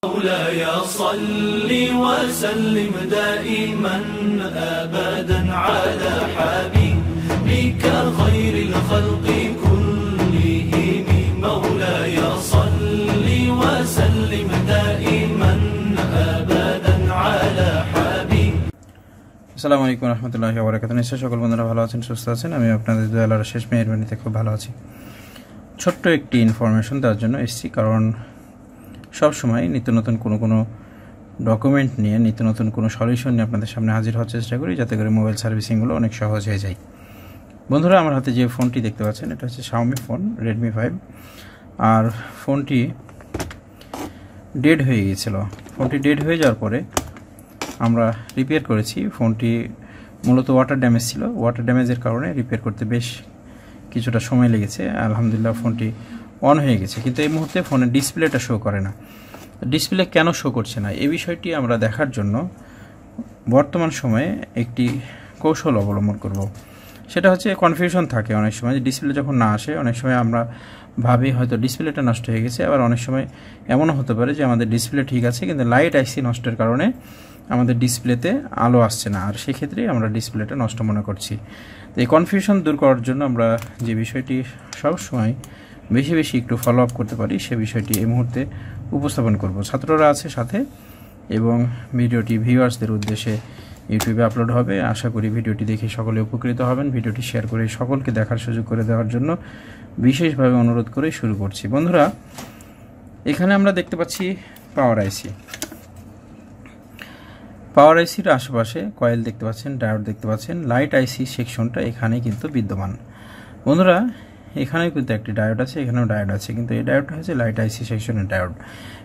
مولاي صل وسلم دائما أبدا على حبيبك خير الخلق كلهم مولاي صل وسلم دائما أبدا على حبيبك আসসালামু আলাইকুম রাহমাতুল্লাহি ওয়া বারাকাতুহু। নিশ্চয়ই সকল বন্ধুরা ভালো আছেন, সুস্থ আছেন। আমি আপনাদের দয়া আল্লাহর শেষ মেহেরবানিতে খুব ভালো আছি। ছোট্ট একটি ইনফরমেশন দেওয়ার জন্য এসেছি, কারণ সব সময় নিত্য নতুন কোনো ডকুমেন্ট নিয়ে নিত্য নতুন কোনো সলিউশন নিয়ে আপনাদের সামনে হাজির হওয়ার চেষ্টা করি, যাতে করে মোবাইল সার্ভিসিংগুলো অনেক সহজ হয়ে যায়। বন্ধুরা, আমার হাতে যে ফোনটি দেখতে পাচ্ছেন এটা হচ্ছে Xiaomi ফোন Redmi 5, আর ফোনটি ডেড হয়ে গিয়েছিল। ফোনটি ডেড হয়ে যাওয়ার পরে আমরা রিপেয়ার করেছি। ফোনটি মূলত ওয়াটার ড্যামেজ ছিল। ওয়াটার ড্যামেজের কারণে রিপেয়ার করতে বেশ কিছুটা সময় লেগেছে। আলহামদুলিল্লাহ ফোনটি অন হয়ে গেছে, কিন্তু এই মুহূর্তে ফোনের ডিসপ্লেটা শো করে না। ডিসপ্লে কেন শো করছে না এই বিষয়টি আমরা দেখার জন্য বর্তমান সময়ে একটি কৌশল অবলম্বন করব। সেটা হচ্ছে, কনফিউশন থাকে অনেক সময় যে ডিসপ্লে যখন না আসে, অনেক সময় আমরা ভাবি হয়তো ডিসপ্লেটা নষ্ট হয়ে গেছে। আবার অনেক সময় এমনও হতে পারে যে আমাদের ডিসপ্লে ঠিক আছে, কিন্তু লাইট আইসি নষ্টের কারণে আমাদের ডিসপ্লেতে আলো আসছে না, আর সেক্ষেত্রে আমরা ডিসপ্লেটা নষ্ট মনে করছি। তো এই কনফিউশন দূর করার জন্য আমরা যে বিষয়টি সবসময় বেশি বেশি একটু ফলো আপ করতে পারি, সে বিষয়টি এই মুহূর্তে উপস্থাপন করব। ছাত্ররা আছে সাথে, এবং ভিডিওটি ভিউয়ার্সদের উদ্দেশ্যে ইউটিউবে আপলোড হবে। আশা করি ভিডিওটি দেখে সকলে উপকৃত হবেন। ভিডিওটি শেয়ার করে সকলকে দেখার সুযোগ করে দেওয়ার জন্য বিশেষভাবে অনুরোধ করে শুরু করছি। বন্ধুরা, এখানে আমরা দেখতে পাচ্ছি পাওয়ার আইসি। পাওয়ার আইসির আশেপাশে কয়েল দেখতে পাচ্ছেন, ডায়োড দেখতে পাচ্ছেন। লাইট আইসি সেকশনটা এখানে কিন্তু বিদ্যমান। বন্ধুরা, এখানেও কিন্তু একটি ডায়োড আছে, এখানেও ডায়োড আছে, কিন্তু এই ডায়োডটা হচ্ছে লাইট আইসি সেকশনের ডায়োড।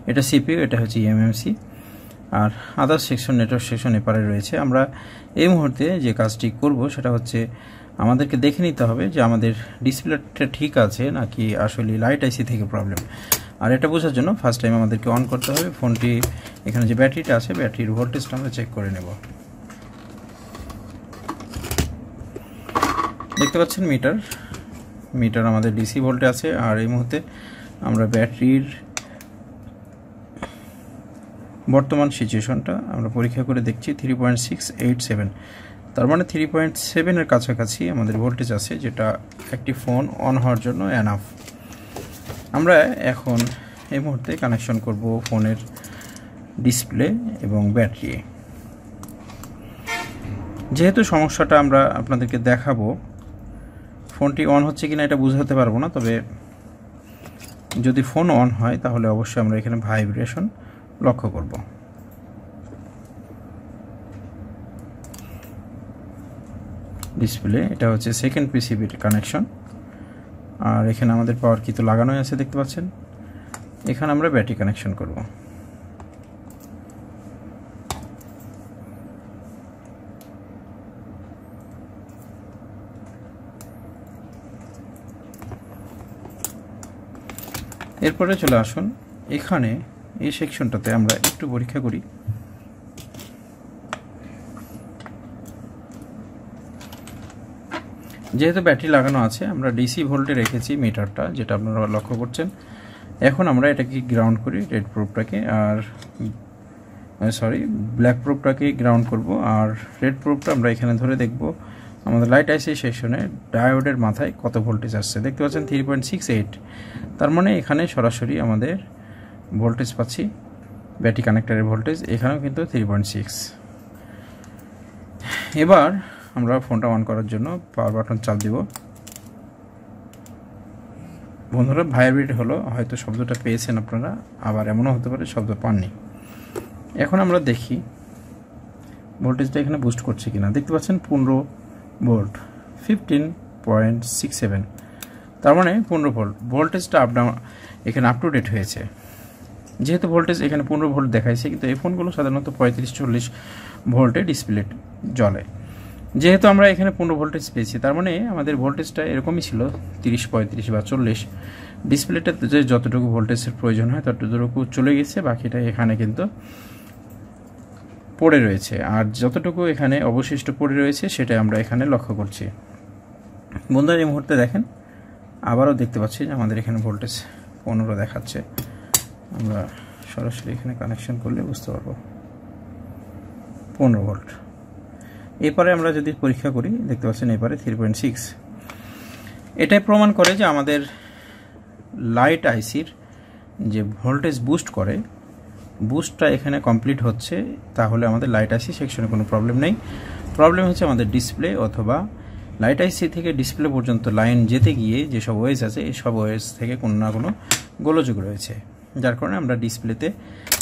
এটা সিপিইউ, এটা হচ্ছে এমএমসি, আর আদার্স সেকশন নেটওয়ার্ক সেকশন এপারে রয়েছে। আমরা এই মুহূর্তে যে কাজটি করব সেটা হচ্ছে, আমাদেরকে দেখে নিতে হবে যে আমাদের ডিসপ্লেটা ঠিক আছে নাকি আসলে লাইট আইসি থেকে প্রবলেম। আর এটা বোঝার জন্য ফার্স্ট টাইম আমাদেরকে অন করতে হবে ফোনটি। এখানে যে ব্যাটারিটা আছে, ব্যাটারির ভোল্টেজটা আমরা চেক করে নেব। দেখতে পাচ্ছেন মিটার আমাদের ডিসি ভোল্টে আছে, আর এই মুহূর্তে আমরা ব্যাটারির বর্তমান সিচুয়েশনটা আমরা পরীক্ষা করে দেখছি। 3.687, তার মানে 3.7 এর কাছাকাছি আমাদের ভোল্টেজ আছে, যেটা একটি ফোন অন হওয়ার জন্য এনাফ। আমরা এখন এই মুহূর্তে কানেকশন করব ফোনের ডিসপ্লে এবং ব্যাটারি। যেহেতু সমস্যাটা আমরা আপনাদেরকে দেখাবো, ফোনটি অন হচ্ছে কিনা এটা বুঝাতে পারবো না, তবে যদি ফোন অন হয় তাহলে অবশ্যই আমরা এখানে ভাইব্রেশন লক্ষ্য করব। ডিসপ্লে, এটা হচ্ছে সেকেন্ড পিসিবির কানেকশন, আর এখানে আমাদের পাওয়ার কি তো লাগানোই আছে দেখতে পাচ্ছেন। এখানে আমরা ব্যাটারি কানেকশন করব। এরপরে চলে আসুন এখানে এই সেকশনটাতে আমরা একটু পরীক্ষা করি। যেহেতু ব্যাটারি লাগানো আছে, আমরা ডিসি ভোল্টে রেখেছি মিটারটা, যেটা আপনারা লক্ষ্য করছেন। এখন আমরা এটাকে গ্রাউন্ড করি, রেড প্রুফটাকে, আর ব্ল্যাক প্রুফটাকে গ্রাউন্ড করব, আর রেড প্রুফটা আমরা এখানে ধরে দেখব আমাদের লাইট আইসি সেকশনে ডায়োডের মাথায় কত ভোল্টেজ আসছে। দেখতে পাচ্ছেন 3.68, তার মানে এখানে সরাসরি আমাদের ভোল্টেজ পাচ্ছি, ব্যাটারি কানেক্টরের ভোল্টেজ। এখানেও কিন্তু 3.6। এবার আমরা ফোনটা অন করার জন্য পাওয়ার বাটন চাপ দিব। বন্ধুরা, ভাইব্রেট হলো, হয়তো শব্দটা পেয়েছেন আপনারা, আবার এমনও হতে পারে শব্দ পাননি। এখন আমরা দেখি ভোল্টেজটা এখানে বুস্ট করছে কিনা। দেখতে পাচ্ছেন 15 ভোল্ট, 15.67, তার মানে 15 ভোল্ট। ভোল্টেজটা এখানে আপ টু ডেট হয়েছে। যেহেতু ভোল্টেজ এখানে 15 ভোল্ট দেখাইছে, কিন্তু এই ফোনগুলো সাধারণত 35-40 ভোল্টে ডিসপ্লে জ্বলে। যেহেতু আমরা এখানে 15 ভোল্টেজ পেয়েছি, তার মানে আমাদের ভোল্টেজটা এরকমই ছিল 30, 35 বা 40। ডিসপ্লেটাতে যে যতটুকু ভোল্টেজের প্রয়োজন হয় ততটুকু চলে গেছে, বাকিটা এখানে কিন্তু পড়ে রয়েছে। আর যতটুকু এখানে অবশিষ্ট পড়ে রয়েছে সেটা আমরা এখানে লক্ষ্য করছি। বন্ধুরা, এই মুহূর্তে দেখেন আবারও দেখতে পাচ্ছি যে আমাদের এখানে ভোল্টেজ 15 দেখাচ্ছে। আমরা সরাসরি এখানে কানেকশন করলে বুঝতে পারবো 15 ভোল্ট। এরপরে আমরা যদি পরীক্ষা করি দেখতে পাচ্ছেন এরপরে 3.6। এটাই প্রমাণ করে যে আমাদের লাইট আইসির যে ভোল্টেজ বুস্ট করে, বুস্টটা এখানে কমপ্লিট হচ্ছে, তাহলে আমাদের লাইট আইসি সেকশনে কোনো প্রবলেম নেই। প্রবলেম হচ্ছে আমাদের ডিসপ্লে অথবা লাইট আইসি থেকে ডিসপ্লে পর্যন্ত লাইন যেতে গিয়ে যেসব ওয়েজ আছে এই সব ওয়েজ থেকে কোনো না কোনো গোলযোগ রয়েছে, যার কারণে আমরা ডিসপ্লেতে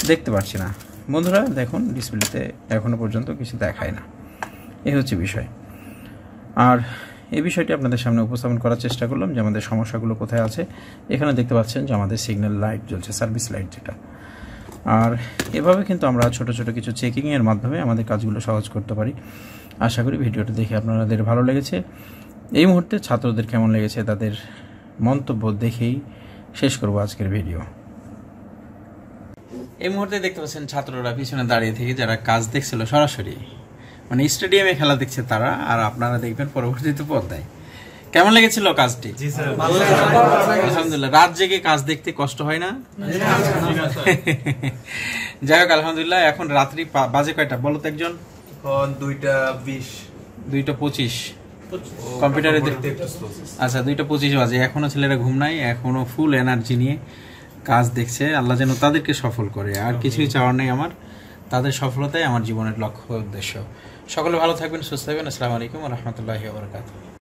দেখতে পাচ্ছি না। বন্ধুরা দেখুন, ডিসপ্লেতে এখনও পর্যন্ত কিছু দেখায় না, এই হচ্ছে বিষয়। আর এই বিষয়টি আপনাদের সামনে উপস্থাপন করার চেষ্টা করলাম যে আমাদের সমস্যাগুলো কোথায় আছে। এখানে দেখতে পাচ্ছেন যে আমাদের সিগন্যাল লাইট জ্বলছে, সার্ভিস লাইট যেটা। আর এভাবে কিন্তু আমরা ছোট ছোট কিছু চেকিংয়ের মাধ্যমে আমাদের কাজগুলো সহজ করতে পারি। আশা করি ভিডিওটা দেখে আপনাদের ভালো লেগেছে। এই মুহূর্তে ছাত্রদের কেমন লেগেছে তাদের মন্তব্য দেখেই শেষ করব আজকের ভিডিও। এই মুহূর্তে দেখতে পাচ্ছেন ছাত্ররা পিছনে দাঁড়িয়ে থেকে যারা কাজ দেখছিল সরাসরি, মানে স্টেডিয়ামে খেলা দেখছে তারা, আর আপনারা দেখবেন পরবর্তীতে পর্দায়। কেমন লেগেছিল কাজটি? আলহামদুলিল্লাহ। রাত জেগে কাজ দেখতে কষ্ট হয় না? যাই হোক আলহামদুলিল্লাহ। এখন রাত্রি বাজে কয়টা বলো তো একজন? 2:20 2:25 কম্পিউটারে। আচ্ছা 2:25 বাজে, এখনো ছেলেরা ঘুম নাই, এখনো ফুল এনার্জি নিয়ে কাজ দেখছে। আল্লাহ যেন তাদেরকে সফল করে, আর কিছুই চাওয়ার নেই আমার। তাদের সফলতাই আমার জীবনের লক্ষ্য উদ্দেশ্য। সকলে ভালো থাকবেন, সুস্থ থাকবেন। আসসালামু আলাইকুম ওয়া রাহমাতুল্লাহি ওয়া বারাকাতুহু।